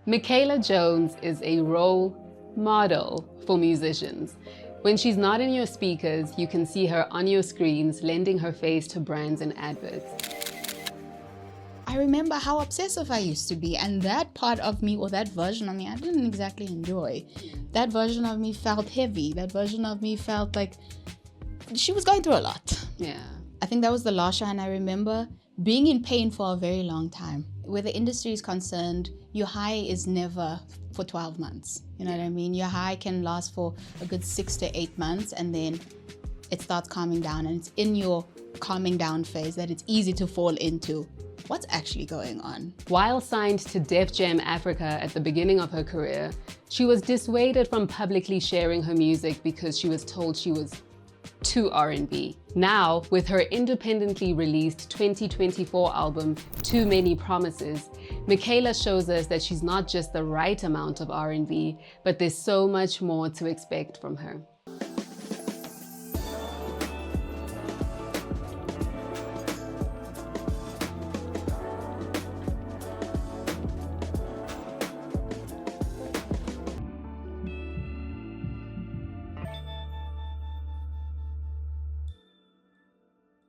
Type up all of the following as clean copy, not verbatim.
Mikhalé Jones is a role model for musicians. When she's not in your speakers, you can see her on your screens, lending her face to brands and adverts. I remember how obsessive I used to be, and that part of me, or that version of me, I didn't exactly enjoy. That version of me felt heavy. That version of me felt like she was going through a lot. Yeah. I think that was the last show, and I remember being in pain for a very long time. Where the industry is concerned, your high is never for 12 months. You know what I mean? Your high can last for a good 6 to 8 months, and then it starts calming down, and it's in your calming down phase that it's easy to fall into what's actually going on. While signed to Def Jam Africa at the beginning of her career, she was dissuaded from publicly sharing her music because she was told she was too R&B. Now, with her independently released 2024 album, Too Many Promises, Mikhalé shows us that she's not just the right amount of R&B, but there's so much more to expect from her.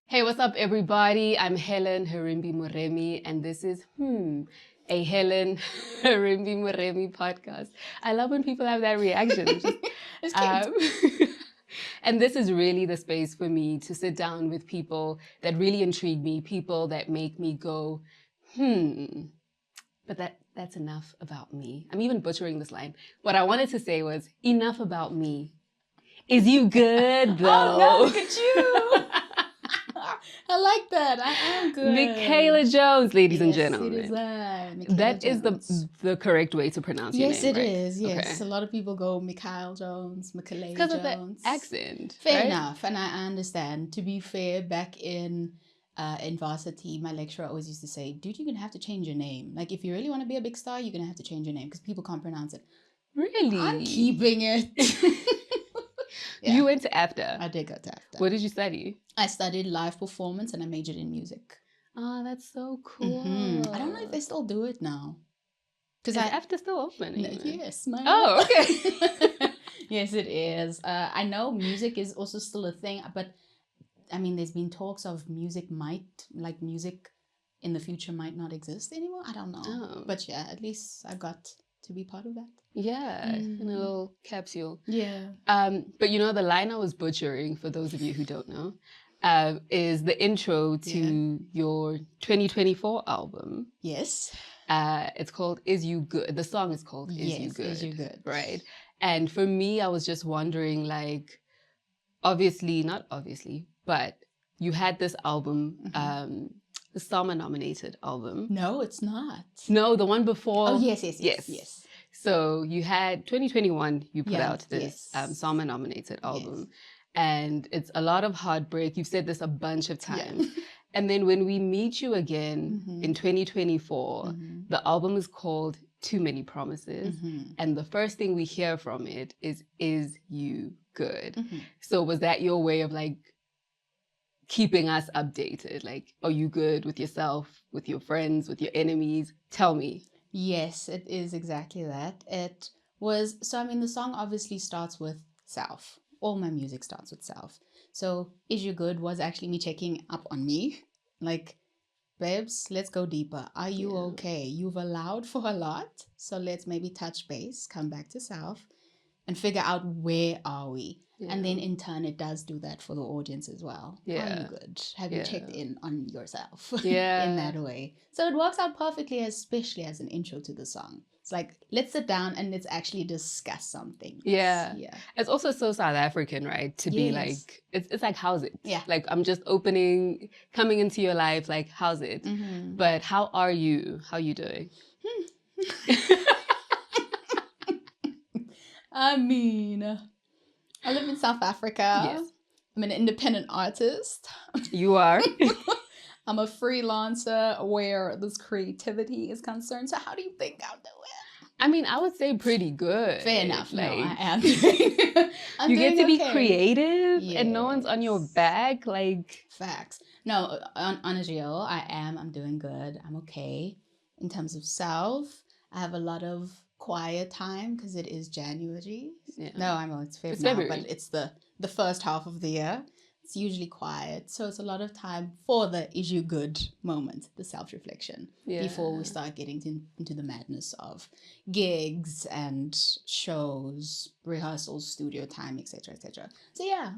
Hey, what's up everybody? I'm Helen Herimbi-Moremi and this is a Helen Herimbi-Moremi podcast. I love when people have that reaction. It's cute. And this is really the space for me to sit down with people that really intrigue me, people that make me go, but that's enough about me. I'm even butchering this line. What I wanted to say was, enough about me. Is you good though? Oh no, look at you! I like that. I am good. Mikhalé Jones, ladies and gentlemen. It is that is the correct way to pronounce your name, Yes, it right? is. Yes, Okay. A lot of people go Mikhalé Jones, Mikhalé Jones. Because of the accent. Fair right? enough, and I understand. To be fair, back in varsity, my lecturer always used to say, "Dude, you're gonna have to change your name. Like, if you really want to be a big star, you're gonna have to change your name because people can't pronounce it." Really? I'm keeping it. Yeah. You went to AFDA. I did go to AFDA. What did you study? I studied live performance and I majored in music. Oh, that's so cool. I don't know if they still do it now. Is AFDA still open? No, yes, my Oh, okay. Yes, it is. I know music is also still a thing, but I mean, there's been talks of music in the future might not exist anymore. I don't know. Oh. But yeah, at least I got to be part of that. Yeah, in a little capsule. Yeah. But you know, the line I was butchering, for those of you who don't know, is the intro to your 2024 album. Yes. It's called Is You Good? The song is called Is You Good? Is You Good? Right. And for me, I was just wondering, like, not obviously, but you had this album, the Summer nominated album. No, it's not. No, the one before. Oh, yes. So you had 2021, you put out this yes. Summer nominated album. And it's a lot of heartbreak. You've said this a bunch of times. Yeah. And then when we meet you again in 2024, the album is called Too Many Promises. And the first thing we hear from it is You Good? So was that your way of like keeping us updated? Like, are you good with yourself, with your friends, with your enemies? Tell me. Yes, it is exactly that. It was, so I mean, the song obviously starts with self. All my music starts with self. So Is You Good was actually me checking up on me. Like, babes, let's go deeper. Are you okay? You've allowed for a lot. So let's maybe touch base, come back to self and figure out where are we. Yeah. And then in turn, it does do that for the audience as well. Yeah. Are you good? Have you checked in on yourself? Yeah. In that way. So it works out perfectly, especially as an intro to the song. It's like, let's sit down and let's actually discuss something. Yeah. It's also so South African, right? To be like, it's like, how's it? Yeah. Like, I'm just coming into your life, like, how's it? But how are you? How are you doing? I mean, I live in South Africa. Yes. I'm an independent artist. You are? I'm a freelancer where this creativity is concerned. So how do you think I'm doing? I mean, I would say pretty good. Fair enough. Like, no, I am. You get to be creative and no one's on your back. Like, facts. No, on a real, I'm doing good. I'm okay in terms of self. I have a lot of quiet time because it is January. Yeah. No, I know it's Feb It's now, February. but it's the first half of the year. It's usually quiet. So it's a lot of time for the is you good moment, the self-reflection, before we start getting into the madness of gigs and shows, rehearsals, studio time, etc., etc. So yeah,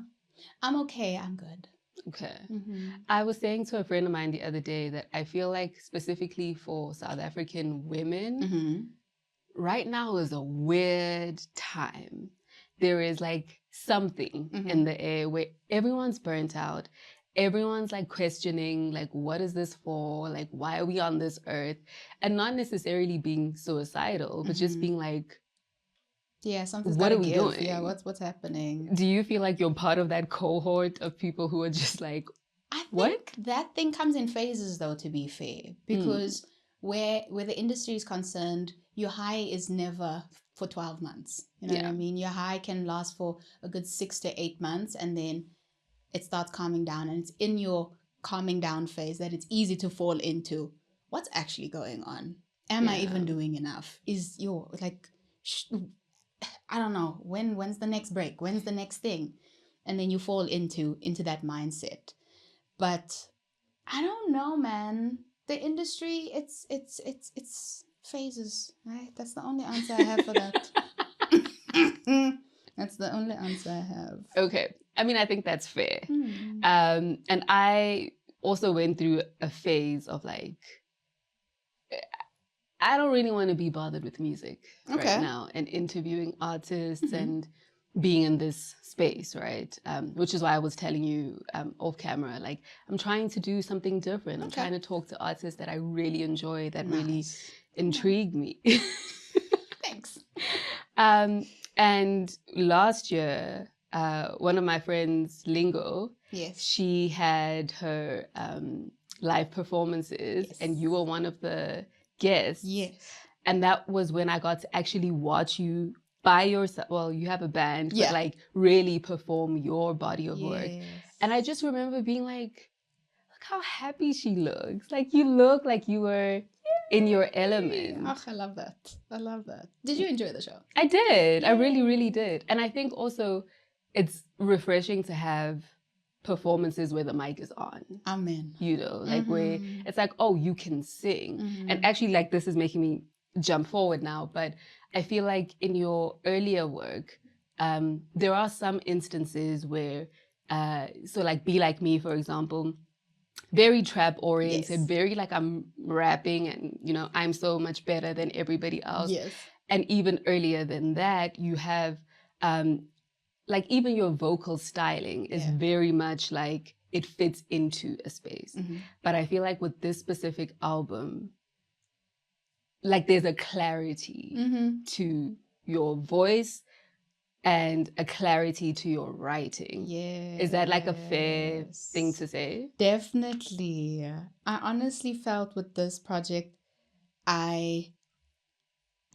I'm okay. I'm good. Okay. Mm-hmm. I was saying to a friend of mine the other day that I feel like specifically for South African women, Mm-hmm. right now is a weird time. There is like something in the air where everyone's burnt out. Everyone's like questioning, like, what is this for? Like, why are we on this earth? And not necessarily being suicidal, but just being like, yeah, something's what gotta are we give. doing? Yeah, what's happening? Do you feel like you're part of that cohort of people who are just like, I what? think that thing comes in phases, though, to be fair, because where the industry is concerned, your high is never for 12 months. You know what I mean? Your high can last for a good 6 to 8 months, and then it starts calming down, and it's in your calming down phase that it's easy to fall into what's actually going on. Am I even doing enough? Is your like, I don't know, when's the next break? When's the next thing? And then you fall into that mindset. But I don't know, man. The industry, it's phases, right? That's the only answer I have for that. That's the only answer I have. Okay. I mean, I think that's fair. And I also went through a phase of like, I don't really want to be bothered with music right now and interviewing artists and being in this space, right? Which is why I was telling you off camera, like, I'm trying to do something different. I'm trying to talk to artists that I really enjoy, that really intrigue me. Thanks. And last year, one of my friends, Lingo, she had her live performances, and you were one of the guests. Yes. And that was when I got to actually watch you by yourself. Well, you have a band, but like really perform your body of work. And I just remember being like, look how happy she looks. Like, you look like you were in your element. Oh, I love that. I love that. Did you enjoy the show? I did. I really, really did. And I think also it's refreshing to have performances where the mic is on. Amen. You know, like where it's like, oh, you can sing. And actually, like, this is making me jump forward now, but I feel like in your earlier work, there are some instances where, so like Be Like Me, for example, very trap oriented, very like I'm rapping and, you know, I'm so much better than everybody else. Yes. And even earlier than that, you have, like, even your vocal styling is very much like it fits into a space. But I feel like with this specific album, like there's a clarity to your voice and a clarity to your writing. Yeah. Is that like a fair thing to say? Definitely. I honestly felt with this project, I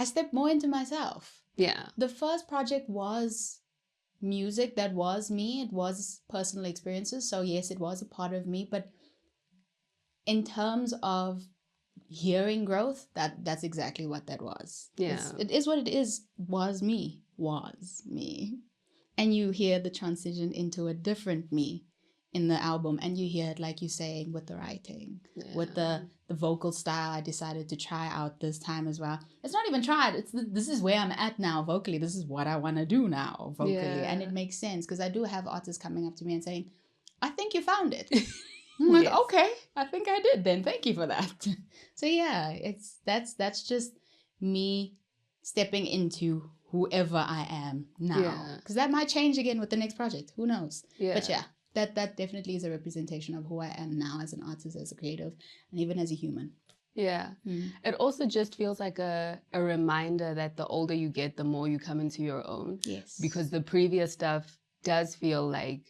stepped more into myself. Yeah. The first project was music, that was me. It was personal experiences. So yes, it was a part of me. But in terms of hearing growth, that's exactly what that was. Yeah. It is what it is. Was me. And you hear the transition into a different me in the album, and you hear it, like you saying, with the writing, with the vocal style I decided to try out this time as well. It's not even tried. This is where I'm at now vocally. This is what I want to do now vocally. And it makes sense because I do have artists coming up to me and saying, I think you found it. I'm like, okay, I think I did then. Thank you for that. So yeah, that's just me stepping into whoever I am now. Because that might change again with the next project. Who knows? But yeah, that definitely is a representation of who I am now as an artist, as a creative, and even as a human. Yeah. It also just feels like a reminder that the older you get, the more you come into your own. Yes. Because the previous stuff does feel like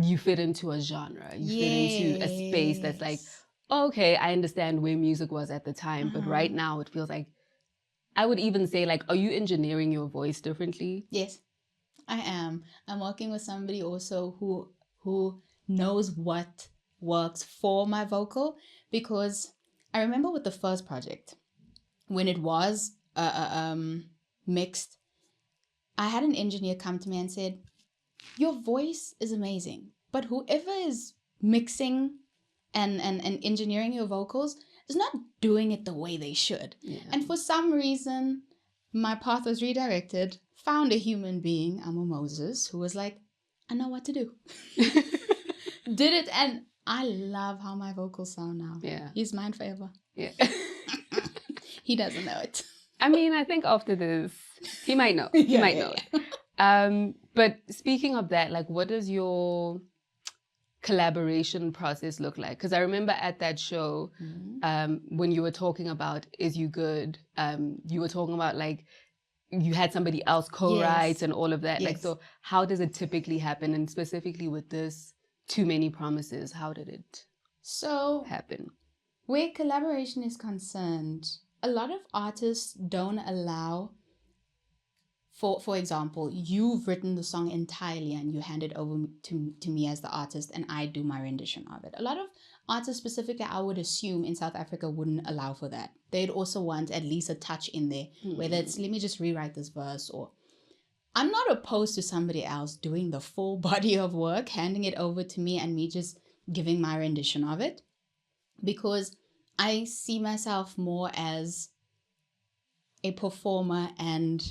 you fit into a genre. You fit into a space that's like, okay, I understand where music was at the time, but right now it feels like, I would even say, like, are you engineering your voice differently? Yes, I am. I'm working with somebody also who knows what works for my vocal, because I remember with the first project, when it was mixed, I had an engineer come to me and said, your voice is amazing, but whoever is mixing and engineering your vocals is not doing it the way they should. Yeah. And for some reason, my path was redirected, found a human being, Amo Moses, who was like, I know what to do. Did it, and I love how my vocals sound now. Yeah. He's mine forever. Yeah. He doesn't know it. I mean, I think after this, he might know. He might know. But speaking of that, like, what does your collaboration process look like? Because I remember at that show, when you were talking about Is You Good, you were talking about like you had somebody else co-write Yes. and all of that. Yes. Like, so how does it typically happen? And specifically with this Too Many Promises, how did it happen? Where collaboration is concerned, a lot of artists don't allow, for example, you've written the song entirely and you hand it over to me as the artist and I do my rendition of it. A lot of artists, specifically, I would assume in South Africa, wouldn't allow for that. They'd also want at least a touch in there, whether it's, let me just rewrite this verse, or I'm not opposed to somebody else doing the full body of work, handing it over to me and me just giving my rendition of it, because I see myself more as a performer and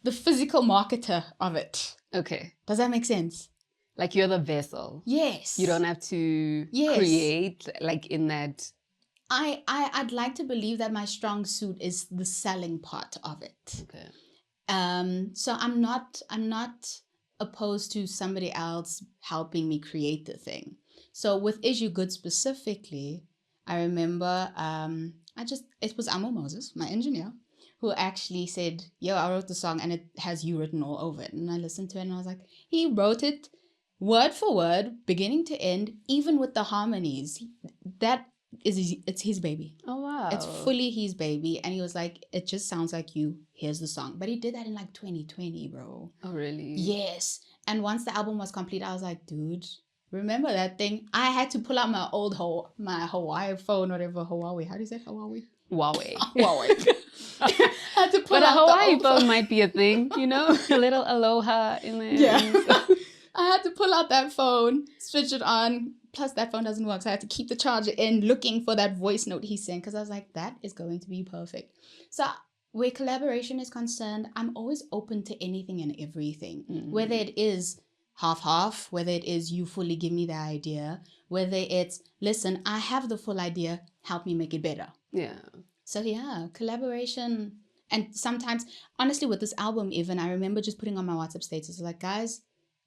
the physical marketer of it. Okay. Does that make sense? Like you're the vessel. Yes. You don't have to create like in that. I'd like to believe that my strong suit is the selling part of it. Okay. So I'm not opposed to somebody else helping me create the thing. So with Is You Good specifically, I remember it was Amo Moses, my engineer, who actually said, yo, I wrote the song and it has you written all over it. And I listened to it and I was like, he wrote it word for word, beginning to end, even with the harmonies. It's his baby. Oh, wow. It's fully his baby. And he was like, it just sounds like you. Here's the song. But he did that in like 2020, bro. Oh, really? Yes. And once the album was complete, I was like, dude, remember that thing? I had to pull out my old my Hawaii phone, whatever. Hawaii. How do you say Hawaii? Huawei. Huawei. I had to pull but a out Hawaii the phone might be a thing, you know? A little aloha in there. Yeah. I had to pull out that phone, switch it on. Plus, that phone doesn't work. So I had to keep the charger in, looking for that voice note he sent. Because I was like, that is going to be perfect. So where collaboration is concerned, I'm always open to anything and everything. Mm-hmm. Whether it is half-half, whether it is you fully give me the idea, whether it's, listen, I have the full idea, help me make it better. Yeah. So yeah, collaboration. And sometimes, honestly, with this album even, I remember just putting on my WhatsApp status, like, guys,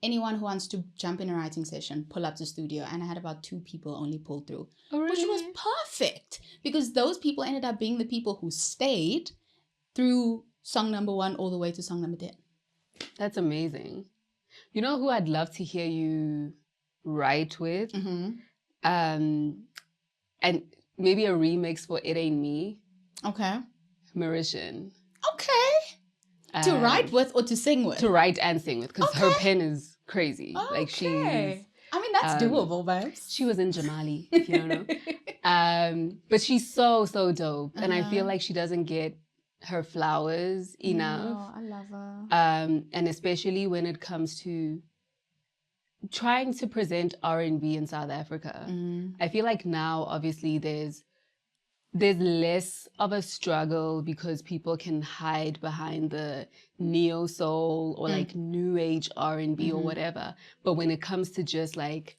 anyone who wants to jump in a writing session, pull up to studio. And I had about 2 people only pull through. Oh, really? Which was perfect. Because those people ended up being the people who stayed through song number 1 all the way to song number 10. That's amazing. You know who I'd love to hear you write with? Mm-hmm. And maybe a remix for It Ain't Me. Okay. Mariechan. Okay. To write with or to sing with? To write and sing with, because her pen is crazy. Okay. Like she's... I mean, that's doable, babes. She was in Jamali, if you don't know. But she's so, so dope. And I feel like she doesn't get her flowers enough. No, I love her. And especially when it comes to trying to present R&B in South Africa. I feel like now, obviously, there's less of a struggle because people can hide behind the neo soul or like new age R&B or whatever. But when it comes to just like,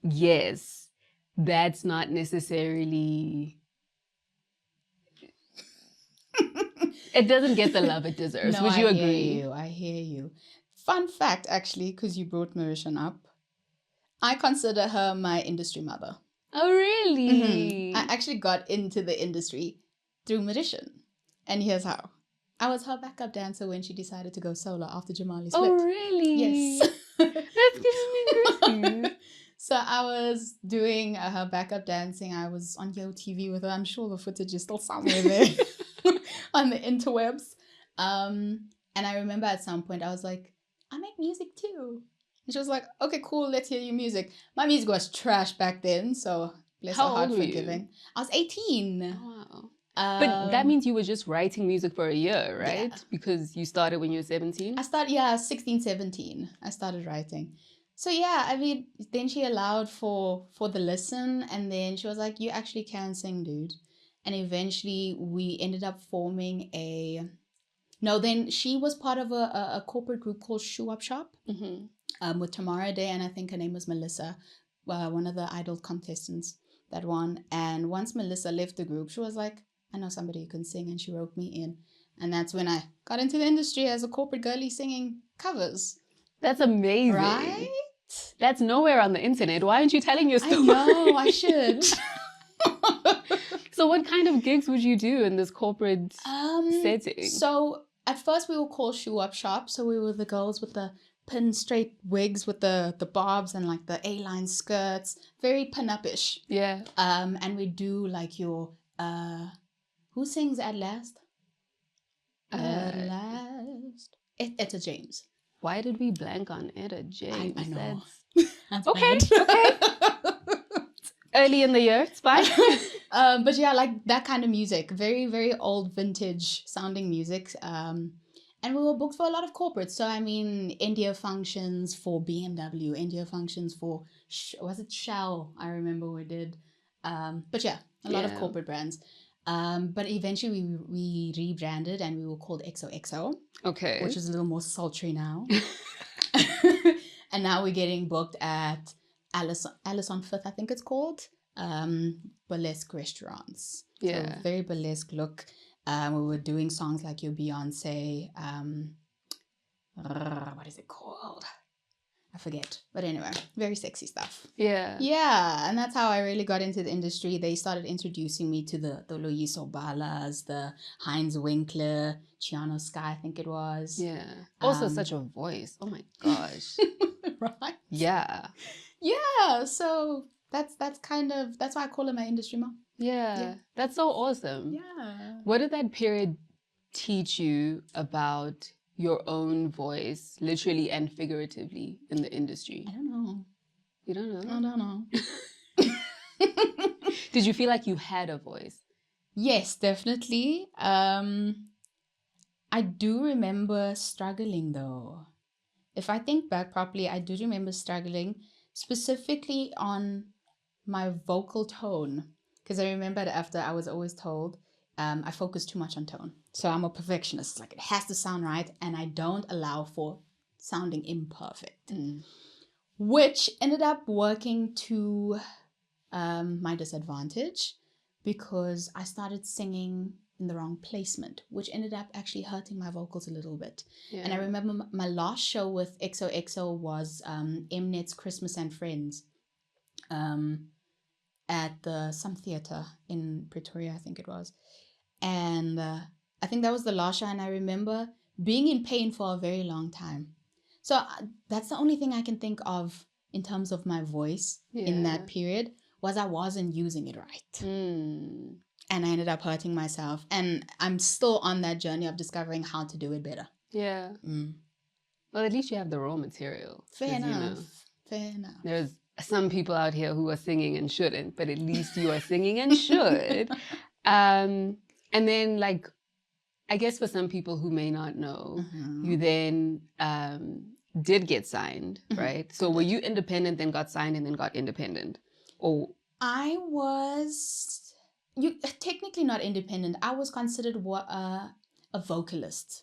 yes, that's not necessarily... It doesn't get the love it deserves. No, Would you agree? I hear you. Fun fact, actually, because you brought Mariechan up, I consider her my industry mother. Oh, really? Mm-hmm. I actually got into the industry through Mariechan. And here's how. I was her backup dancer when she decided to go solo after Jamali split. Oh, really? Yes. That's giving me goosebumps. So I was doing her backup dancing. I was on Yo TV with her. I'm sure the footage is still somewhere there on the interwebs. And I remember at some point I was like, I make music too. And she was like, okay, cool, let's hear your music. My music was trash back then, so Bless How her heart old were for you? giving. I was 18. Wow. But that means you were just writing music for a year, right? Yeah. Because you started when you were 17? I started, 16, 17. I started writing. So yeah, I mean, then she allowed for the listen, and then she was like, you actually can sing, dude. And eventually we ended up forming then she was part of a corporate group called Shoe Up Shop with Tamara Day, and I think her name was Melissa, one of the Idol contestants that won. And once Melissa left the group, she was like, I know somebody who can sing, and she wrote me in. And that's when I got into the industry as a corporate girlie singing covers. That's amazing. Right? That's nowhere on the internet. Why aren't you telling your story? I know, I should. So what kind of gigs would you do in this corporate setting? So at first we were called Shoe Up Shop. So we were the girls with the pin straight wigs with the bobs and like the A-line skirts. Very pin-up-ish. Yeah. And we do like your, who sings At Last? At Last. Etta James. Why did we blank on Etta James? I know. That's okay, bad. okay. Early in the year, it's fine. But yeah, like that kind of music, very, very old vintage sounding music. And we were booked for a lot of corporates. So, I mean, India functions for BMW, India functions for, was it Shell? I remember we did. But yeah, a lot of corporate brands. But eventually we rebranded and we were called XOXO. Okay. Which is a little more sultry now. And now we're getting booked at Alice on Fifth, I think it's called. Burlesque restaurants. Yeah. So very burlesque look. We were doing songs like your Beyonce. What is it called? I forget. But anyway, very sexy stuff. Yeah. Yeah. And that's how I really got into the industry. They started introducing me to the Loyiso Balas, the Heinz Winkler, Chiano Sky, I think it was. Yeah. Also such a voice. Oh my gosh. Right? Yeah. Yeah. So that's why I call it my industry mom. Yeah. That's so awesome. Yeah. What did that period teach you about your own voice, literally and figuratively, in the industry? I don't know. You don't know? I don't know. Did you feel like you had a voice? Yes, definitely. I do remember struggling though. If I think back properly, I do remember struggling specifically on my vocal tone. Because I remember after I was always told I focus too much on tone. So I'm a perfectionist. Like it has to sound right, and I don't allow for sounding imperfect. Which ended up working to my disadvantage because I started singing in the wrong placement, which ended up actually hurting my vocals a little bit. Yeah. And I remember my last show with XOXO was Mnet's Christmas and Friends at some theatre in Pretoria, I think it was. And I think that was the last show, and I remember being in pain for a very long time. So that's the only thing I can think of in terms of my voice in that period, was I wasn't using it right. And I ended up hurting myself. And I'm still on that journey of discovering how to do it better. Yeah. Well, at least you have the raw material. Fair enough. Fair enough. There's some people out here who are singing and shouldn't, but at least you are singing and should. And then, like, I guess for some people who may not know, you then did get signed, right? So were you independent, then got signed, and then got independent? Or I was... technically not independent. I was considered a vocalist.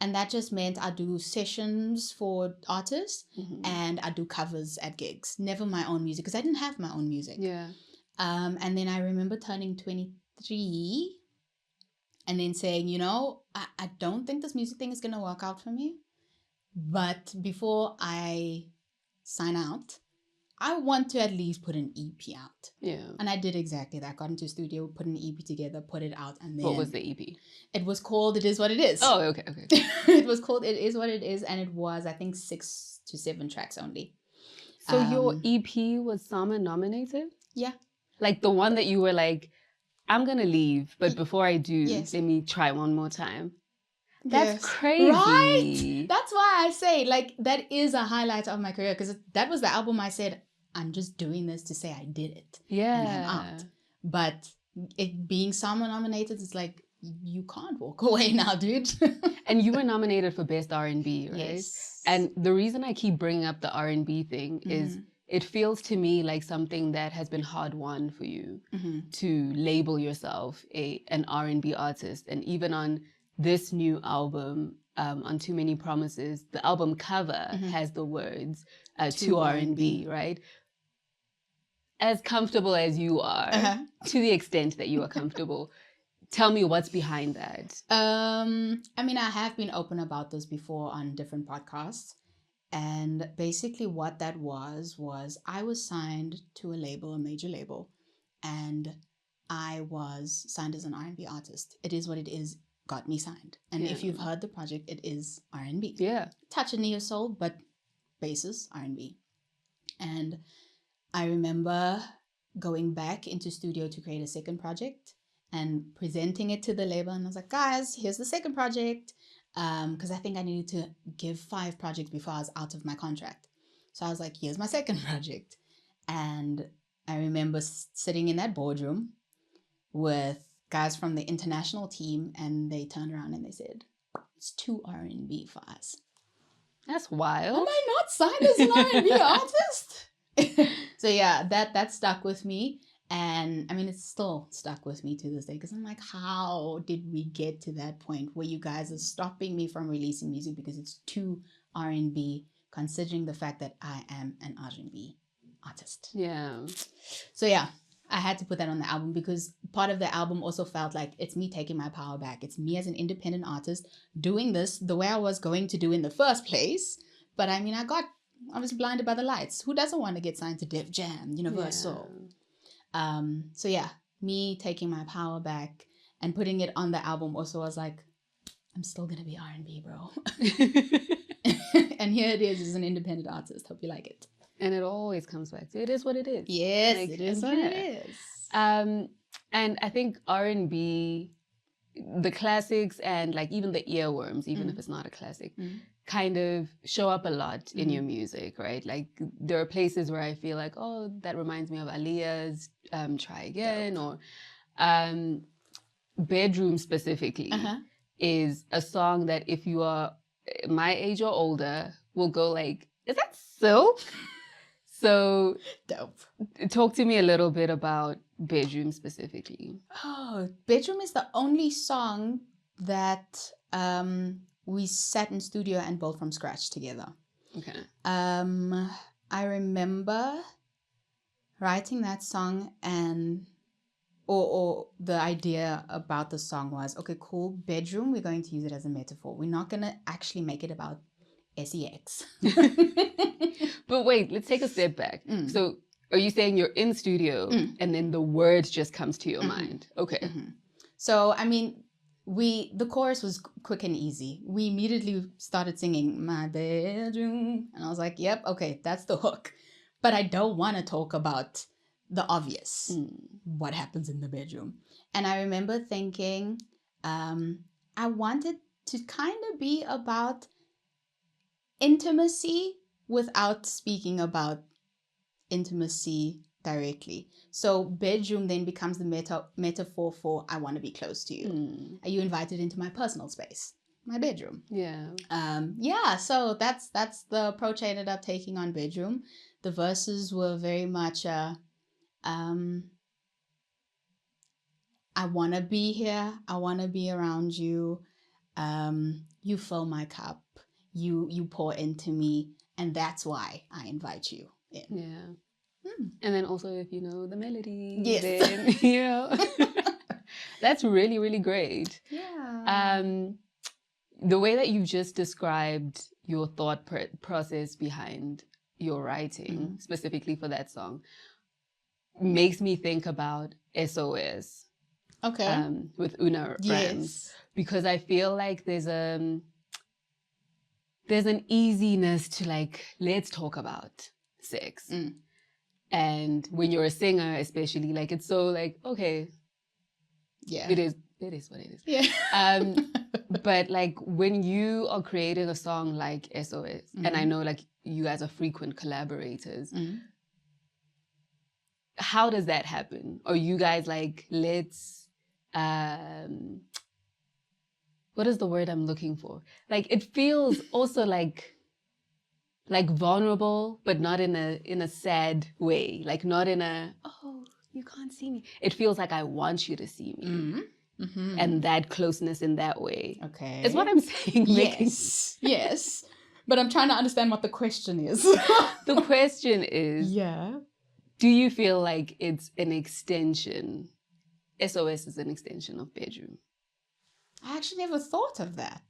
And that just meant I do sessions for artists and I do covers at gigs. Never my own music, because I didn't have my own music. Yeah. And then I remember turning 23 and then saying, you know, I don't think this music thing is going to work out for me. But before I sign out, I want to at least put an EP out. Yeah. And I did exactly that. Got into the studio, put an EP together, put it out, and then... What was the EP? It was called It Is What It Is. Oh, okay. It was called It Is What It Is, and it was, I think, 6 to 7 tracks only. So your EP was SAMA nominated? Yeah. Like the one that you were like, I'm going to leave, but before I do, let me try one more time. That's crazy. Right? That's why I say, like, that is a highlight of my career, because that was the album I said, I'm just doing this to say I did it. Yeah. And I'm out. But it being SAMA nominated, it's like, you can't walk away now, dude. And you were nominated for Best R&B, right? Yes. And the reason I keep bringing up the R&B thing is it feels to me like something that has been hard won for you to label yourself an R&B artist. And even on this new album, on Too Many Promises, the album cover has the words to R&B, right? As comfortable as you are, to the extent that you are comfortable, tell me what's behind that. I mean, I have been open about this before on different podcasts. And basically what that was I was signed to a label, a major label, and I was signed as an R&B artist. It is what it is, got me signed. And if you've heard the project, it is R&B. Yeah. Touch of neo soul, but basis R&B. And I remember going back into studio to create a second project and presenting it to the label. And I was like, guys, here's the second project. Because I think I needed to give 5 projects before I was out of my contract. So I was like, here's my second project. And I remember sitting in that boardroom with guys from the international team, and they turned around and they said, it's too R&B for us. That's wild. Am I not signed as an R&B artist? So yeah, that stuck with me. And I mean, it's still stuck with me to this day, because I'm like, how did we get to that point where you guys are stopping me from releasing music because it's too R&B, considering the fact that I am an R&B artist? Yeah. So yeah, I had to put that on the album, because part of the album also felt like it's me taking my power back. It's me as an independent artist doing this the way I was going to do in the first place. But I mean, I was blinded by the lights. Who doesn't want to get signed to Def Jam, Universal? Yeah. So yeah, me taking my power back and putting it on the album also was like, I'm still gonna be R&B, bro. And here it is as an independent artist. Hope you like it. And it always comes back to it is what it is. Yes, like, it is what it is. And I think R&B, the classics and like even the earworms, even if it's not a classic, kind of show up a lot in your music, right? Like there are places where I feel like, oh, that reminds me of Aaliyah's Try Again, or Bedroom specifically is a song that if you are my age or older will go like, is that Silk? So dope. Talk to me a little bit about Bedroom specifically. Oh, Bedroom is the only song that we sat in studio and built from scratch together. Okay. I remember writing that song, and or the idea about the song was, okay, cool, bedroom, we're going to use it as a metaphor. We're not going to actually make it about sex. But wait, let's take a step back. So are you saying you're in studio and then the words just comes to your mind? Okay. So, I mean, the chorus was quick and easy. We immediately started singing my bedroom, and I was like, yep, okay, that's the hook. But I don't want to talk about the obvious, what happens in the bedroom. And I remember thinking, I wanted to kind of be about intimacy without speaking about intimacy directly. So bedroom then becomes the metaphor for I want to be close to you. Are you invited into my personal space? My bedroom. Yeah. Yeah, so that's the approach I ended up taking on Bedroom. The verses were very much I want to be here. I want to be around you. You fill my cup. You pour into me. And that's why I invite you in. Yeah. And then also if you know the melody, yes. then, you know, that's really, really great. Yeah. The way that you just described your thought process behind your writing, specifically for that song, makes me think about SOS. Okay. With Una Rams, because I feel like there's an easiness to like, let's talk about sex. And when you're a singer, especially, like it's so like, okay, yeah, it is what it is. Yeah. But like when you are creating a song like SOS, and I know like you guys are frequent collaborators, how does that happen? Are you guys like, let's, what is the word I'm looking for? Like, it feels also like vulnerable, but not in a sad way. Like, not in a, oh, you can't see me. It feels like I want you to see me. Mm-hmm. Mm-hmm. And that closeness in that way. Okay. Is what I'm saying. Yes. Yes. But I'm trying to understand what the question is. The question is, yeah. do you feel like it's an extension? SOS is an extension of bedroom. I actually never thought of that.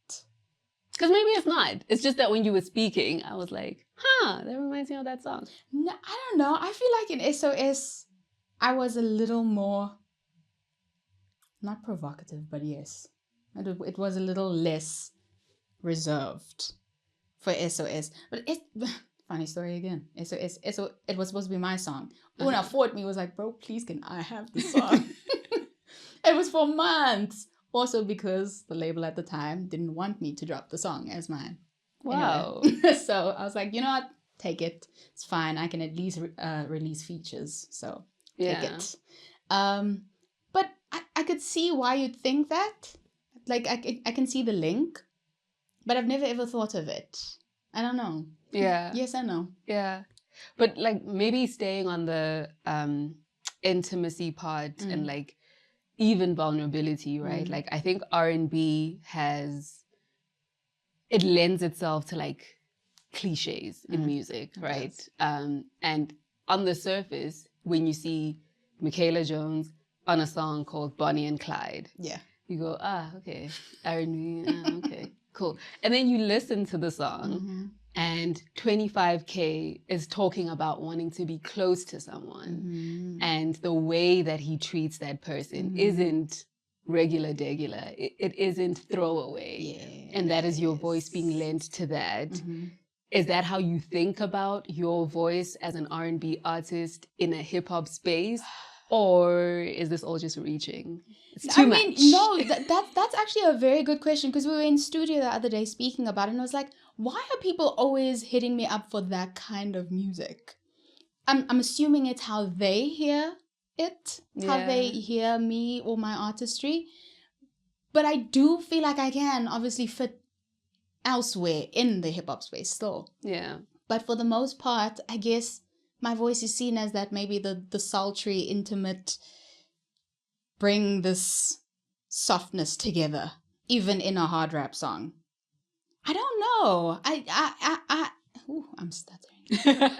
Because maybe it's not. It's just that when you were speaking, I was like, that reminds me of that song. No, I don't know. I feel like in SOS, I was a little more, not provocative, but yes. It was a little less reserved for SOS. But funny story again. SOS, it was supposed to be my song. Una fought me, was like, bro, please can I have the song? It was for months. Also because the label at the time didn't want me to drop the song as mine. Wow. Anyway. So I was like, you know what? Take it. It's fine. I can at least release features. So take it. But I could see why you'd think that. Like, I can see the link. But I've never ever thought of it. I don't know. Yeah. Yes, I know. Yeah. But like maybe staying on the intimacy part and like even vulnerability, right? Like I think R&B it lends itself to like cliches in music, right? And on the surface, when you see Mikhalé Jones on a song called Bonnie and Clyde, you go, okay, R&B, okay, cool. And then you listen to the song and 25K is talking about wanting to be close to someone. And the way that he treats that person isn't regular degular. It isn't throwaway. And that is your voice being lent to that. Is that how you think about your voice as an R&B artist in a hip hop space? Or is this all just reaching? It's too much. No, that's actually a very good question, because we were in studio the other day speaking about it, and I was like, why are people always hitting me up for that kind of music? I'm assuming it's how they hear it, how they hear me or my artistry. But I do feel like I can obviously fit elsewhere in the hip hop space still. Yeah. But for the most part, I guess my voice is seen as that maybe the sultry, intimate, bring this softness together, even in a hard rap song. I don't know. I'm stuttering.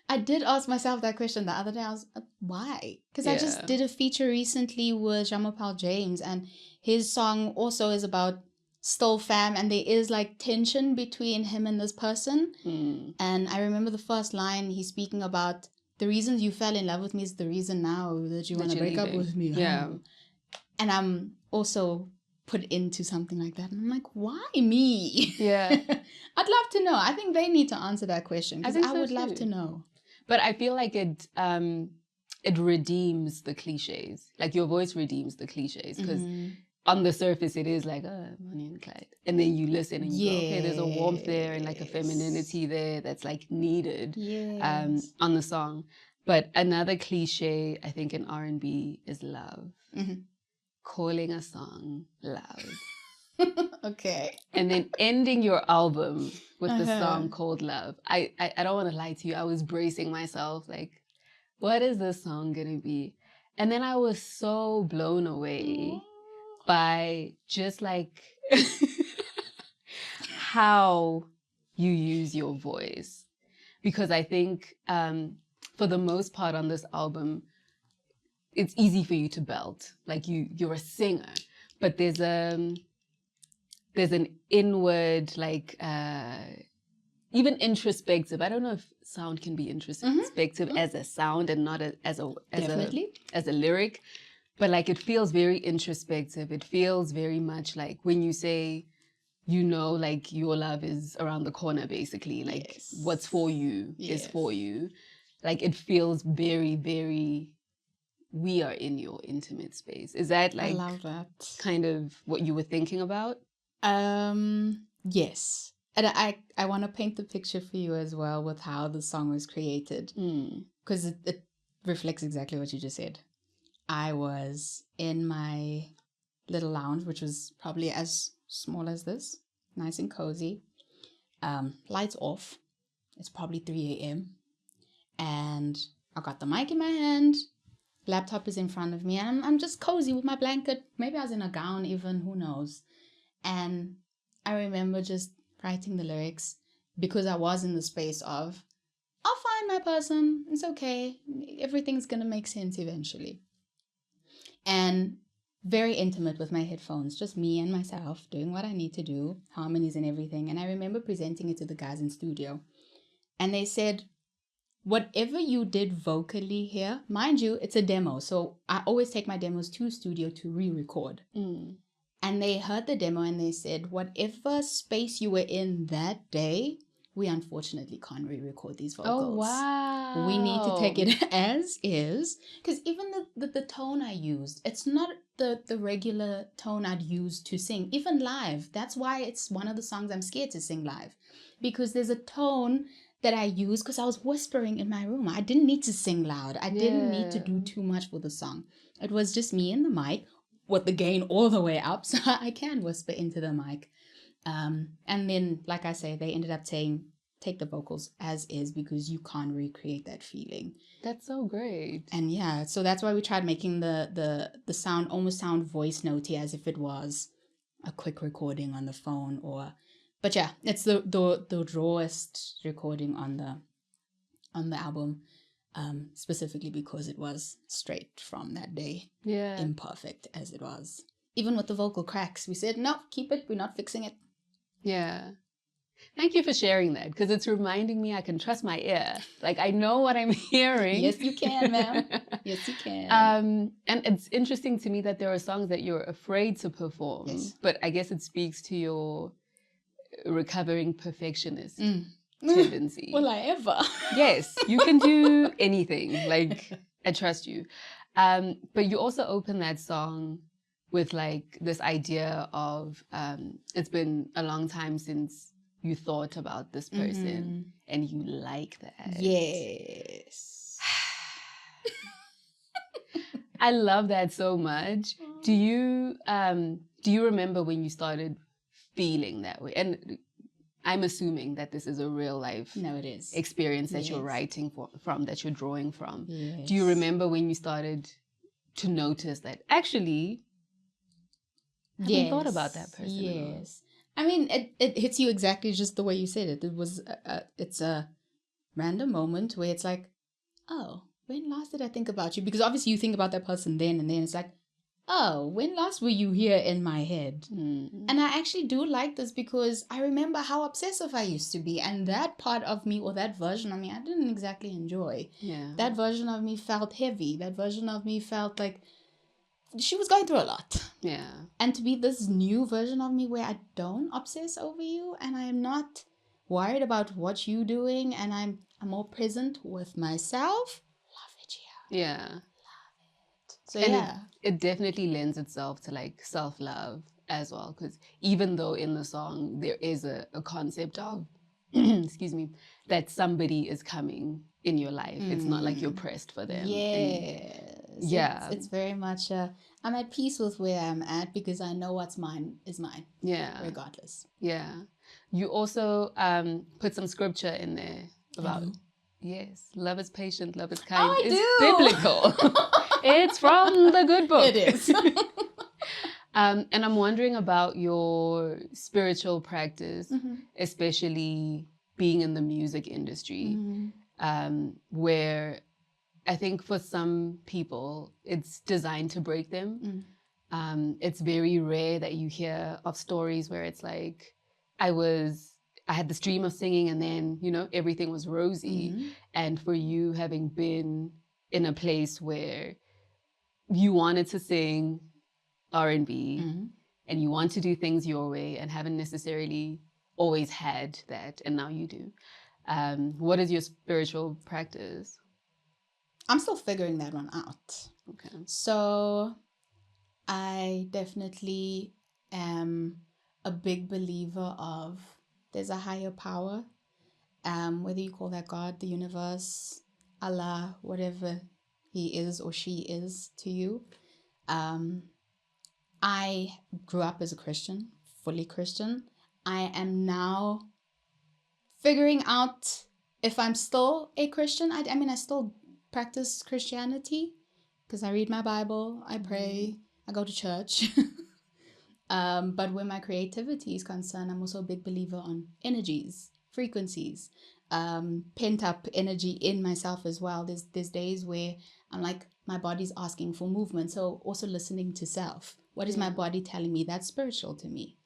I did ask myself that question the other day. I was why? Because I just did a feature recently with Mikhalé James, and his song also is about still fam, and there is like tension between him and this person. And I remember the first line he's speaking about, the reason you fell in love with me is the reason now that you want to break up with me. Yeah. And I'm also put into something like that. And I'm like, why me? Yeah. I'd love to know. I think they need to answer that question, because I would love to know. But I feel like it redeems the cliches. Like your voice redeems the cliches, because on the surface it is like, Bonnie and Clyde. And then you listen and you go, okay, there's a warmth there and like a femininity there that's like needed on the song. But another cliche, I think, in R&B is love. Calling a song love. Okay. And then ending your album with the song called Love. I don't want to lie to you. I was bracing myself like, what is this song going to be? And then I was so blown away by just like how you use your voice. Because I think for the most part on this album, it's easy for you to belt. Like you're a singer, but there's an inward, like even introspective. I don't know if sound can be introspective as a sound and not as a lyric, but like it feels very introspective. It feels very much like when you say, you know, like your love is around the corner, basically. Like what's for you is for you. Like it feels very, very, we are in your intimate space. Is that like, I love that, kind of what you were thinking about? Yes. And I want to paint the picture for you as well with how the song was created. Because reflects exactly what you just said. I was in my little lounge, which was probably as small as this, nice and cozy. Lights off. It's probably 3 a.m. And I got the mic in my hand. Laptop is in front of me. And I'm just cozy with my blanket. Maybe I was in a gown even, who knows. And I remember just writing the lyrics because I was in the space of, I'll find my person. It's okay. Everything's going to make sense eventually. And very intimate with my headphones, just me and myself doing what I need to do, harmonies and everything. And I remember presenting it to the guys in studio. And they said, whatever you did vocally here, mind you, it's a demo. So I always take my demos to studio to re-record. And they heard the demo and they said, whatever space you were in that day, we unfortunately can't re-record these vocals. Oh, wow. We need to take it as is. Because even the tone I used, it's not the regular tone I'd use to sing, even live. That's why it's one of the songs I'm scared to sing live. Because there's a tone that I use because I was whispering in my room. I didn't need to sing loud. I didn't need to do too much for the song. It was just me and the mic with the gain all the way up so I can whisper into the mic. And then, like I say, they ended up saying, take the vocals as is because you can't recreate that feeling. That's so great. And yeah, so that's why we tried making the sound almost sound voice notey as if it was a quick recording on the phone or... But yeah, it's the rawest recording on the album, specifically because it was straight from that day. Yeah. Imperfect as it was. Even with the vocal cracks, we said, no, keep it. We're not fixing it. Yeah. Thank you for sharing that because it's reminding me I can trust my ear. Like I know what I'm hearing. Yes, you can, ma'am. Yes, you can. And it's interesting to me that there are songs that you're afraid to perform, but I guess it speaks to your recovering perfectionist tendency. Will I ever? Yes, you can do anything. Like, I trust you. But you also open that song with like this idea of it's been a long time since you thought about this person and you like that. Yes. I love that so much. Do you remember when you started feeling that way? And I'm assuming that this is a real life experience that you're writing from, that you're drawing from. Yes. Do you remember when you started to notice that actually I haven't thought about that person? Yes. I mean, it hits you exactly just the way you said it. It was it's a random moment where it's like, oh, when last did I think about you? Because obviously you think about that person then, and then it's like, oh, when last were you here in my head? And I actually do like this because I remember how obsessive I used to be. And that part of me, or that version of me, I didn't exactly enjoy. Yeah. That version of me felt heavy. That version of me felt like she was going through a lot. Yeah. And to be this new version of me where I don't obsess over you and I am not worried about what you're doing and I'm more present with myself. Love it, yeah. Yeah. So and yeah. It definitely lends itself to like self-love as well, because even though in the song there is a concept of excuse me, that somebody is coming in your life. It's not like you're pressed for them. Yes. Yeah. It's very much I'm at peace with where I'm at because I know what's mine is mine. Yeah. Regardless. Yeah. You also put some scripture in there about yes, love is patient, love is kind. Oh, I it's do. biblical. It's from the good book. It is. And I'm wondering about your spiritual practice, especially being in the music industry, where I think for some people it's designed to break them. It's very rare that you hear of stories where it's like, I had this dream of singing and then, everything was rosy. And for you having been in a place where you wanted to sing R&B and you want to do things your way and haven't necessarily always had that, and now you do. What is your spiritual practice? I'm still figuring that one out. Okay. So I definitely am a big believer of there's a higher power, whether you call that God, the universe, Allah, whatever he is or she is to you. I grew up as a Christian, fully Christian. I am now figuring out if I'm still a Christian. I mean, I still practice Christianity because I read my Bible, I pray, I go to church. But when my creativity is concerned, I'm also a big believer on energies, frequencies, pent up energy in myself as well. There's days where I'm like, my body's asking for movement. So also listening to self. What is my body telling me? That's spiritual to me.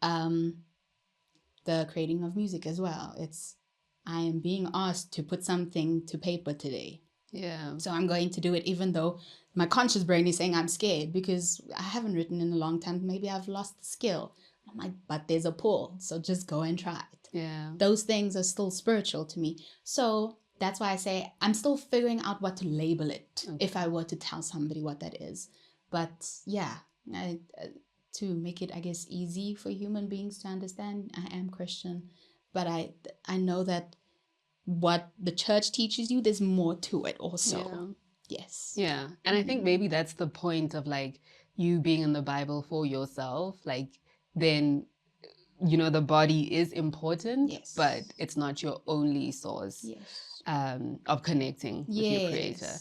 The creating of music as well. I am being asked to put something to paper today. Yeah. So I'm going to do it even though my conscious brain is saying I'm scared because I haven't written in a long time. Maybe I've lost the skill. I'm like, but there's a pull. So just go and try it. Yeah. Those things are still spiritual to me. So that's why I say I'm still figuring out what to label it if I were to tell somebody what that is. But yeah, to make it, I guess, easy for human beings to understand, I am Christian. But I know that what the church teaches you, there's more to it also. Yeah. Yes. Yeah. And I think maybe that's the point of like you being in the Bible for yourself. Like then, you know, the body is important, Yes. but it's not your only source of connecting with your creator.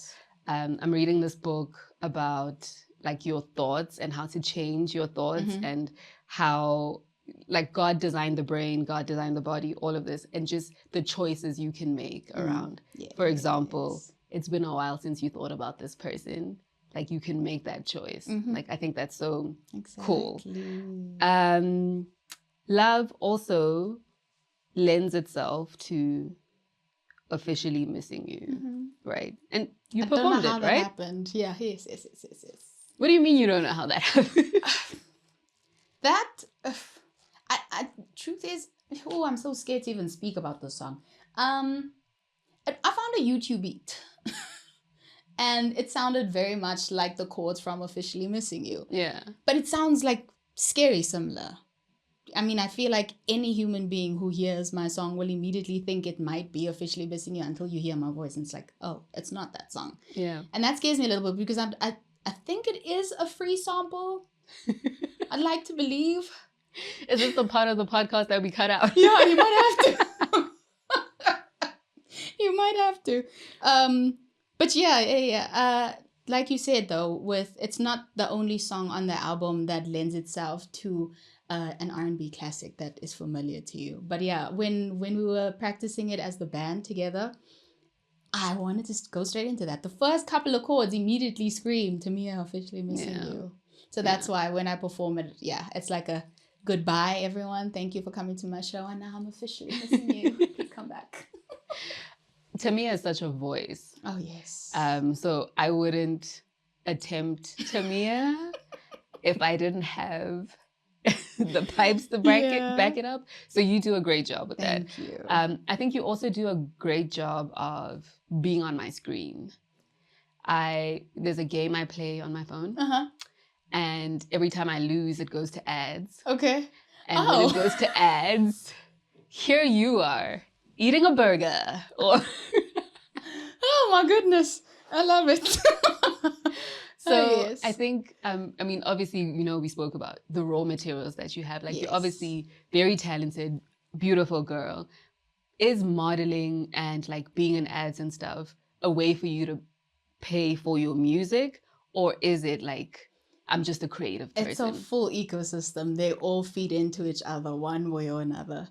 I'm reading this book about like your thoughts and how to change your thoughts and how like God designed the brain, God designed the body, all of this, and just the choices you can make around. For example, it's been a while since you thought about this person. Like you can make that choice. Like I think that's so cool. Love also lends itself to officially missing you, right? And you performed it, right? I don't know how that happened. Yeah, yes. What do you mean you don't know how that happened? Truth is, I'm so scared to even speak about this song. I found a YouTube beat. And it sounded very much like the chords from Officially Missing You. Yeah. But it sounds like scary similar. I mean, I feel like any human being who hears my song will immediately think it might be Officially Missing You until you hear my voice and it's like, oh, it's not that song. Yeah. And that scares me a little bit because I think it is a free sample. I'd like to believe. Is this the part of the podcast that we cut out? Yeah, you might have to. You might have to. But yeah. Like you said though, it's not the only song on the album that lends itself to an R&B classic that is familiar to you. But yeah, when we were practicing it as the band together, I wanted to go straight into that. The first couple of chords immediately screamed to me, Officially Missing You. So that's why when I perform it, it's like a goodbye, everyone. Thank you for coming to my show. And now I'm officially missing you. Please come back. Tamia is such a voice. Oh, yes. So I wouldn't attempt Tamia if I didn't have the pipes to back it up. So you do a great job with that. Thank you. I think you also do a great job of being on my screen. There's a game I play on my phone. And every time I lose, it goes to ads. Okay. And when it goes to ads, here you are eating a burger. Or oh my goodness. I love it. So yes. I think, I mean, obviously, you know, we spoke about the raw materials that you have. Like you're obviously very talented, beautiful girl. Is modeling and like being in ads and stuff a way for you to pay for your music? Or is it like, I'm just a creative person? It's a full ecosystem. They all feed into each other one way or another.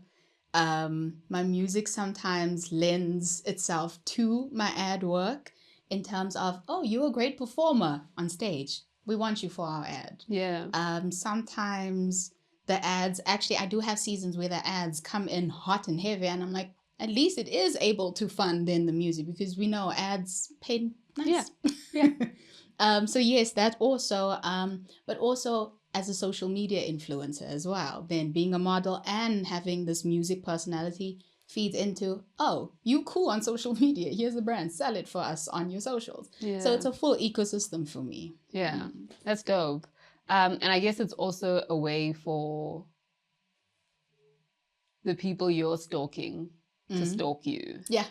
My music sometimes lends itself to my ad work in terms of, oh, you're a great performer on stage. We want you for our ad. Yeah. Sometimes the ads, actually, I do have seasons where the ads come in hot and heavy and I'm like, at least it is able to fund then the music because we know ads pay nice. Yeah. So yes, that also, but also as a social media influencer as well, then being a model and having this music personality feeds into, oh, you cool on social media. Here's the brand. Sell it for us on your socials. Yeah. So it's a full ecosystem for me. Yeah, that's dope. And I guess it's also a way for the people you're stalking to stalk you. Yeah.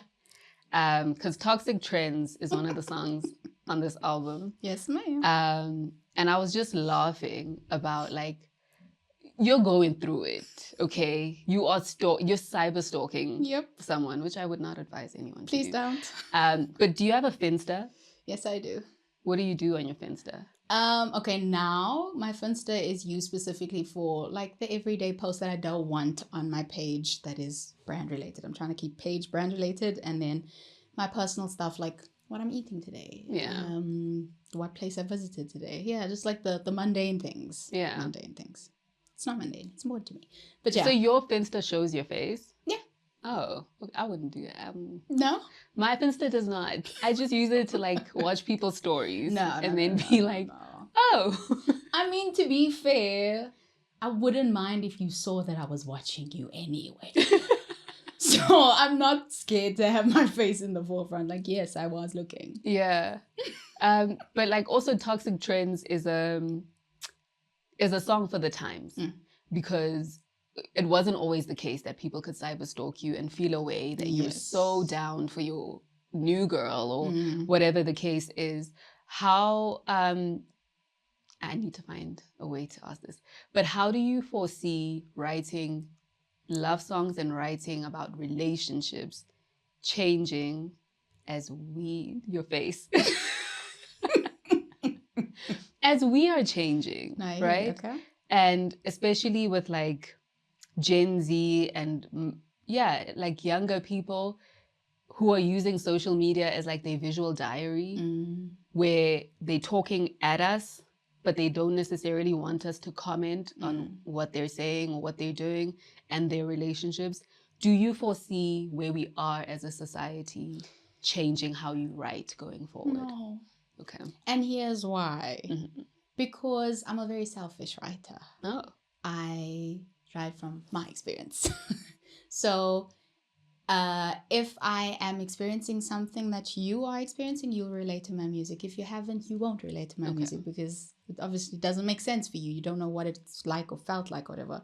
Because Toxic Trends is one of the songs on this album. Yes, ma'am. And I was just laughing about like, you're going through it, okay? You're cyber stalking someone, which I would not advise anyone Please to do. don't. But do you have a Finsta? Yes, I do. What do you do on your Finsta? Okay, now my Finsta is used specifically for like the everyday post that I don't want on my page that is brand related. I'm trying to keep page brand related, and then my personal stuff like what I'm eating today. Yeah. What place I visited today. Yeah, just like the mundane things. Yeah. Mundane things. It's not mundane. It's more to me. But yeah. So your Finsta shows your face? Yeah. Oh, I wouldn't do that. No? My Finsta does not. I just use it to like watch people's stories and then be like, oh. I mean, to be fair, I wouldn't mind if you saw that I was watching you anyway. So I'm not scared to have my face in the forefront. Like, yes, I was looking. Yeah. But like also Toxic Trends is a song for the times because it wasn't always the case that people could cyber stalk you and feel a way that you're so down for your new girl or whatever the case is. How, I need to find a way to ask this, but how do you foresee writing love songs and writing about relationships changing as your face, as we are changing, right? Okay. And especially with like Gen Z and like younger people who are using social media as like their visual diary, where they're talking at us, but they don't necessarily want us to comment on what they're saying or what they're doing and their relationships. Do you foresee where we are as a society changing how you write going forward? No. Okay. And here's why. Because I'm a very selfish writer. Oh. I write from my experience. So if I am experiencing something that you are experiencing, you'll relate to my music. If you haven't, you won't relate to my music because it obviously doesn't make sense for you. You don't know what it's like or felt like or whatever.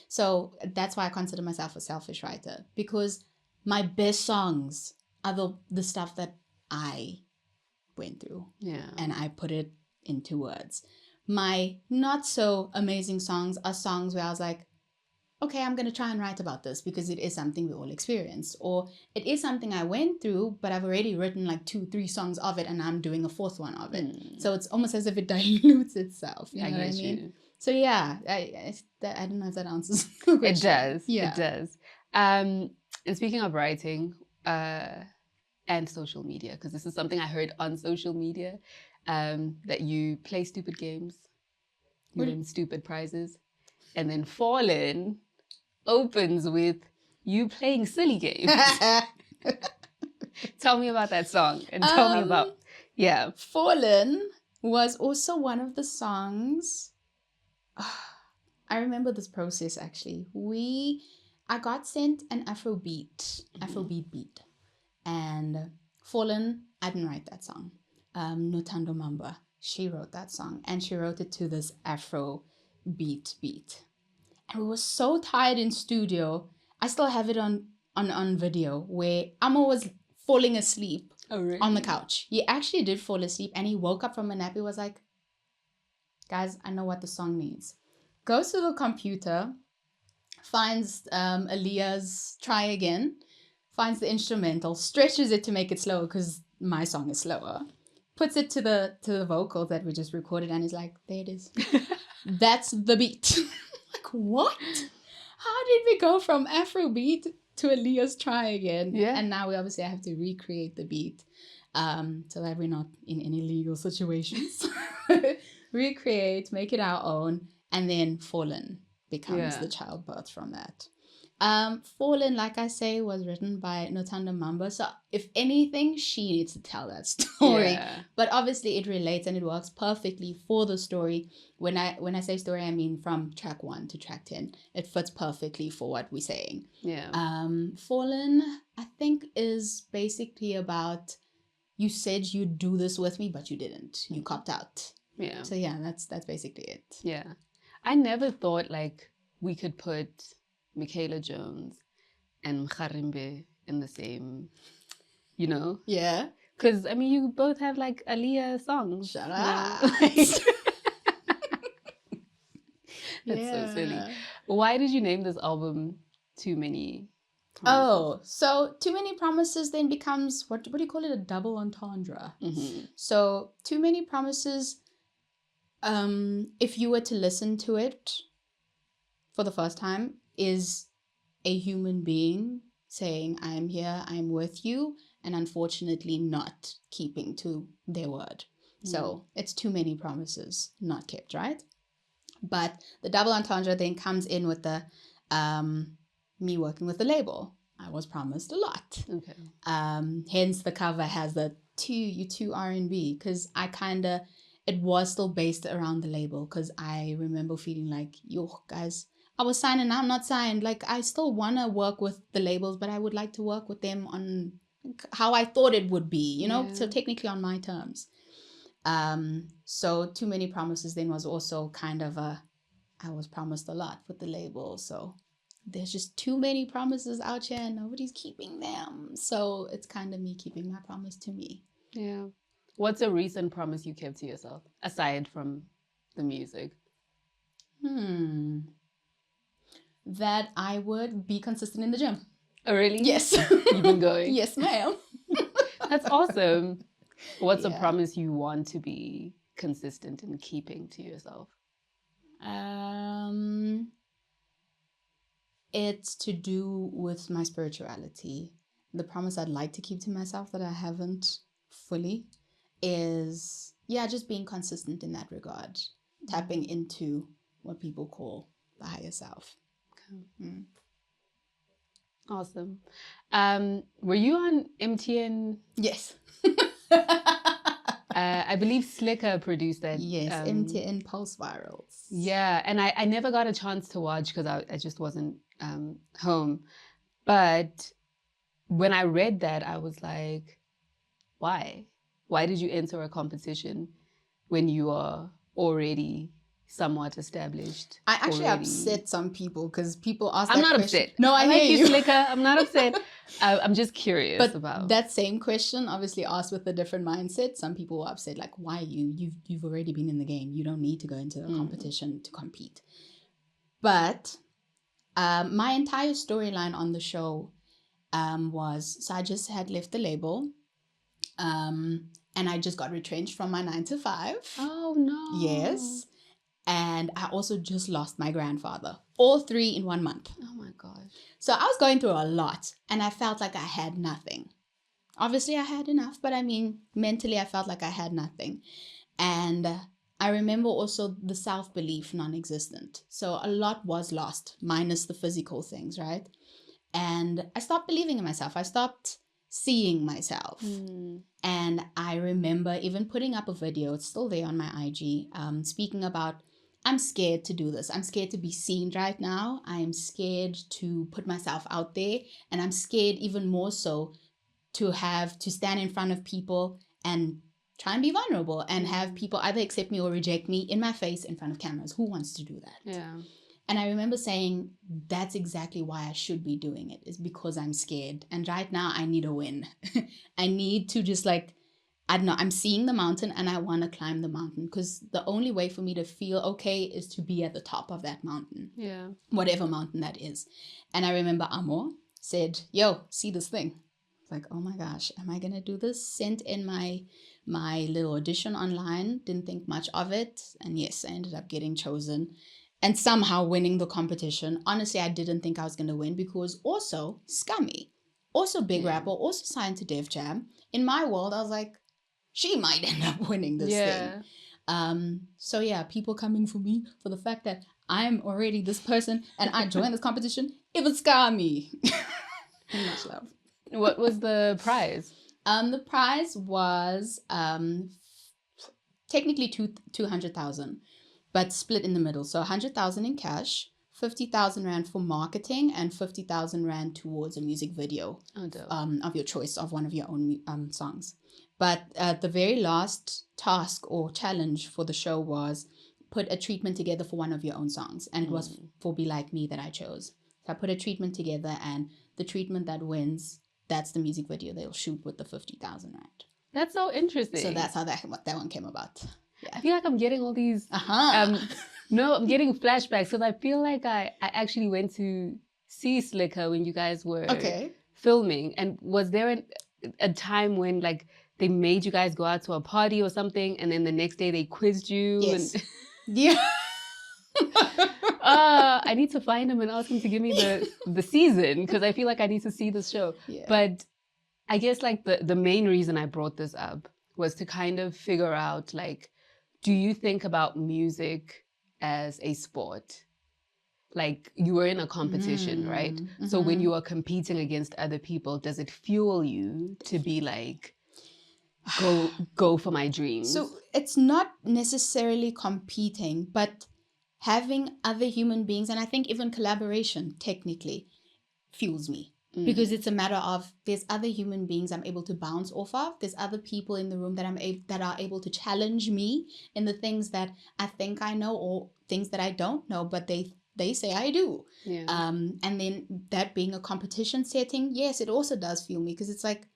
So that's why I consider myself a selfish writer, because my best songs are the stuff that I went through. Yeah. And I put it into words. My not so amazing songs are songs where I was like, okay, I'm going to try and write about this because it is something we all experience, or it is something I went through, but I've already written like 2-3 songs of it and I'm doing a 4th one of it. So it's almost as if it dilutes itself. You know what I mean? So yeah, I don't know if that answers the question. It does. Yeah. It does. And speaking of writing and social media, because this is something I heard on social media, that you play stupid games, you win stupid prizes, and then Fallen opens with you playing silly games. Tell me about that song and tell me about, Fallen was also one of the songs. I remember this process actually. I got sent an Afrobeat beat, and Fallen, I didn't write that song. Notando Mamba, she wrote that song, and she wrote it to this Afrobeat beat. And we were so tired in studio. I still have it on video where I'm always falling asleep on the couch. He actually did fall asleep and he woke up from a nap. He was like, guys, I know what the song means. Goes to the computer, finds Aaliyah's Try Again, finds the instrumental, stretches it to make it slower because my song is slower, puts it to the vocal that we just recorded, and he's like, there it is. That's the beat. Like, what? How did we go from Afrobeat to Aaliyah's Try Again? Yeah. And now we obviously have to recreate the beat so that we're not in any legal situations. Recreate, make it our own, and then Fallen becomes the childbirth from that. Fallen, like I say, was written by Notando Mamba. So if anything, she needs to tell that story. Yeah. But obviously it relates and it works perfectly for the story. When I say story, I mean from track 1 to track 10. It fits perfectly for what we're saying. Yeah. Fallen, I think, is basically about, you said you'd do this with me, but you didn't. You copped out. Yeah. So yeah, that's basically it. Yeah. I never thought like we could put Mikhalé Jones and Mgarimbe in the same, you know? Yeah. Because, I mean, you both have like Aaliyah songs. Shut now. up. That's so silly. Yeah. Why did you name this album Too Many Promises? Oh, so Too Many Promises then becomes, what do you call it? A double entendre. Mm-hmm. So Too Many Promises, if you were to listen to it for the first time, is a human being saying, I am here, I am with you, and unfortunately not keeping to their word. So it's too many promises not kept, right? But the double entendre then comes in with the me working with the label. I was promised a lot. Okay. Hence the cover has the you two R&B, because it was still based around the label, because I remember feeling like, yo, guys, I was signed and I'm not signed. Like, I still want to work with the labels, but I would like to work with them on how I thought it would be, you know? Yeah. So technically on my terms. So Too Many Promises then was also kind of I was promised a lot with the label. So there's just too many promises out here and nobody's keeping them. So it's kind of me keeping my promise to me. Yeah. What's a recent promise you kept to yourself, aside from the music? That I would be consistent in the gym. Oh, really? Yes. You've been going? Yes, ma'am. That's awesome. What's a Yeah. promise you want to be consistent in keeping to yourself? It's to do with my spirituality. The promise I'd like to keep to myself that I haven't fully is, just being consistent in that regard. Tapping into what people call the higher self. Okay. Awesome. Were you on MTN? Yes. I believe Slicker produced that. Yes, MTN Pulse Virals. Yeah, and I never got a chance to watch because I just wasn't home. But when I read that, I was like, why? Why did you enter a competition when you are already somewhat established? I actually already? upset some people because people ask I'm that not question. upset. No, I like hear you. Slicker. I'm not upset. I'm just curious But about that same question, obviously asked with a different mindset. Some people were upset, like, why you've already been in the game. You don't need to go into a competition to compete. But my entire storyline on the show was, so I just had left the label, and I just got retrenched from my 9 to 5. Oh no. Yes. And I also just lost my grandfather. All 3 in 1 month. Oh my gosh. So I was going through a lot and I felt like I had nothing. Obviously I had enough, but I mean, mentally I felt like I had nothing. And I remember also the self-belief non-existent. So a lot was lost, minus the physical things, right? And I stopped believing in myself. I stopped seeing myself. And I remember even putting up a video, it's still there on my IG, speaking about, I'm scared to do this. I'm scared to be seen right now. I am scared to put myself out there. And I'm scared even more so to have to stand in front of people and try and be vulnerable and have people either accept me or reject me in my face in front of cameras. Who wants to do that? Yeah. And I remember saying, that's exactly why I should be doing it, is because I'm scared. And right now I need a win. I need to just like, I don't know, I'm seeing the mountain and I want to climb the mountain, because the only way for me to feel okay is to be at the top of that mountain. Yeah. Whatever mountain that is. And I remember Amor said, yo, see this thing. It's like, oh my gosh, am I going to do this? Sent in my little audition online. Didn't think much of it. And yes, I ended up getting chosen and somehow winning the competition. Honestly, I didn't think I was going to win, because also Scummy, also big rapper, also signed to Def Jam. In my world, I was like, she might end up winning this thing. So yeah, people coming for me for the fact that I'm already this person and I joined this competition, it would scar me. Much love. What was the prize? The prize was technically 200,000, but split in the middle. So 100,000 in cash, 50,000 rand for marketing, and 50,000 rand towards a music video of your choice of one of your own songs. But the very last task or challenge for the show was put a treatment together for one of your own songs. And it was for Be Like Me that I chose. So I put a treatment together, and the treatment that wins, that's the music video they'll shoot with the 50,000 rand. That's so interesting. So that's how that one came about. I Yeah. feel like I'm getting all these. No, I'm getting flashbacks because I feel like I actually went to see Slicker when you guys were filming. And was there a time when like they made you guys go out to a party or something, and then the next day they quizzed you? Yes. And Yeah. I need to find him and ask him to give me the season because I feel like I need to see this show. Yeah. But I guess like the main reason I brought this up was to kind of figure out like, do you think about music as a sport? Like you were in a competition, right? Mm-hmm. So when you are competing against other people, does it fuel you to be like, go for my dreams? So it's not necessarily competing, but having other human beings, and I think even collaboration technically fuels me. Because it's a matter of there's other human beings I'm able to bounce off of. There's other people in the room that are able to challenge me in the things that I think I know or things that I don't know, but they say I do. Yeah. And then that being a competition setting, yes, it also does fuel me because it's like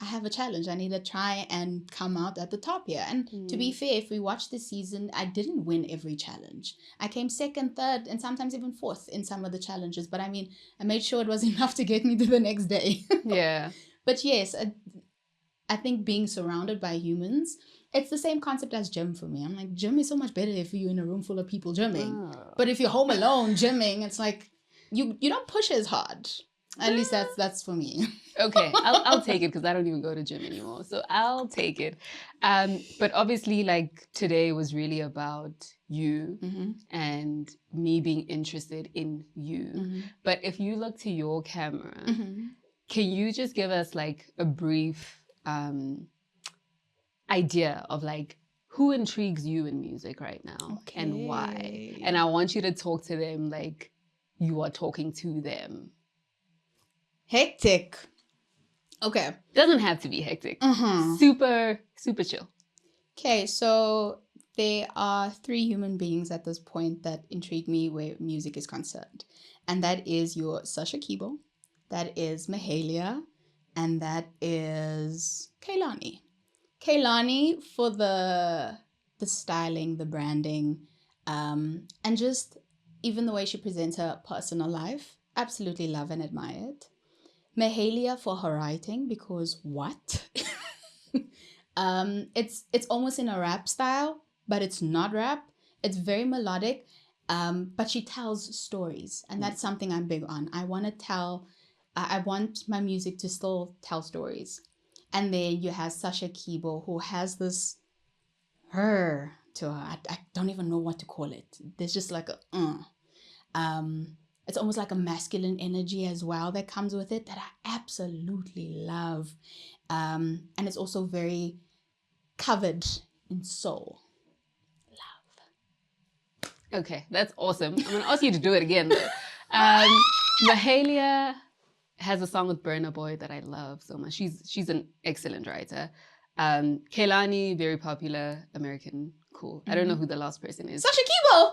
I have a challenge. I need to try and come out at the top here. And to be fair, if we watch this season, I didn't win every challenge. I came second, third, and sometimes even fourth in some of the challenges. But I mean, I made sure it was enough to get me to the next day. Yeah. But yes, I think being surrounded by humans, it's the same concept as gym for me. I'm like, gym is so much better if you're in a room full of people gymming. Oh. But if you're home alone gymming, it's like you don't push as hard. At least that's for me. Okay, I'll take it because I don't even go to gym anymore. So I'll take it. But obviously, like today was really about you and me being interested in you. But if you look to your camera, can you just give us like a brief idea of like who intrigues you in music right now and why? And I want you to talk to them like you are talking to them. Hectic. Okay. Doesn't have to be hectic. Super, super chill. Okay, so there are 3 human beings at this point that intrigue me where music is concerned. And that is your Sasha Kibo, that is Mikhalé, and that is Kaylani. Kaylani for the styling, the branding, and just even the way she presents her personal life. Absolutely love and admire it. Mikhalé for her writing because what? It's almost in a rap style, but it's not rap. It's very melodic, but she tells stories, and that's something I'm big on. I want my music to still tell stories. And then you have Sasha Kibo, who has this her to her. I don't even know what to call it. There's just like it's almost like a masculine energy as well that comes with it that I absolutely love. And it's also very covered in soul. Love. Okay, that's awesome. I'm going to ask you to do it again. Mikhalé has a song with Burna Boy that I love so much. She's an excellent writer. Kaylani, very popular, American, cool. I don't know who the last person is. Sasha Kibo!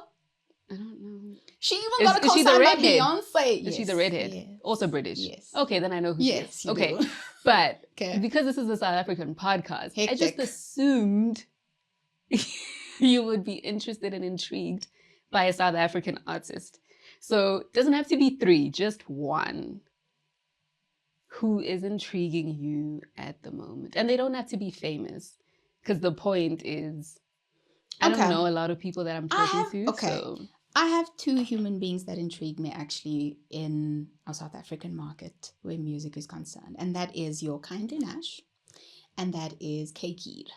I don't know. She even got a co-sign by Beyonce. Yes. She's a redhead. Yes. Also British. Yes. Okay, then I know who she is. Okay. Do. But because this is a South African podcast, I just assumed you would be interested and intrigued by a South African artist. So it doesn't have to be 3, just 1. Who is intriguing you at the moment? And they don't have to be famous because the point is, I don't know a lot of people that I'm talking to. Okay. So. I have 2 human beings that intrigue me actually in our South African market where music is concerned. And that is your Kindly Nash and that is K-Kid.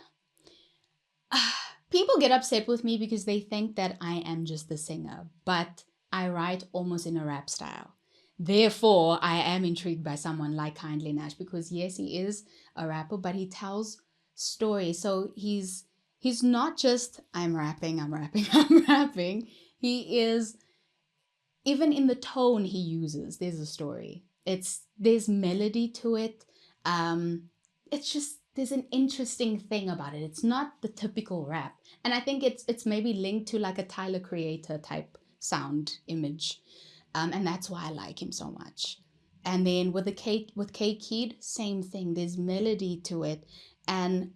People get upset with me because they think that I am just the singer, but I write almost in a rap style. Therefore, I am intrigued by someone like Kindly Nash because yes, he is a rapper, but he tells stories. So he's not just I'm rapping. He is, even in the tone he uses, there's a story. There's melody to it. It's just, there's an interesting thing about it. It's not the typical rap. And I think it's maybe linked to like a Tyler Creator type sound image. And that's why I like him so much. And then with K-Kid, same thing. There's melody to it. And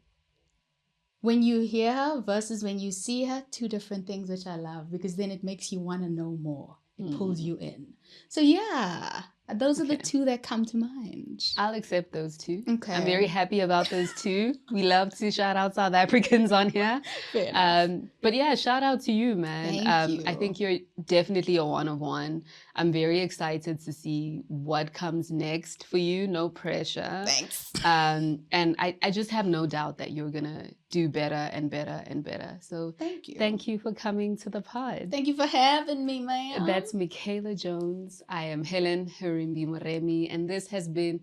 when you hear her versus when you see her, two different things, which I love, because then it makes you want to know more. It pulls you in. So yeah, those are the two that come to mind. I'll accept those two. Okay. I'm very happy about those two. We love to shout out South Africans on here. Fair enough. But yeah, shout out to you, man. Thank you. I think you're definitely a one of one. I'm very excited to see what comes next for you. No pressure. Thanks. And I just have no doubt that you're going to do better and better and better. So thank you. Thank you for coming to the pod. Thank you for having me, man. That's Mikhalé Jones. I am Helen Herimbi-Moremi, and this has been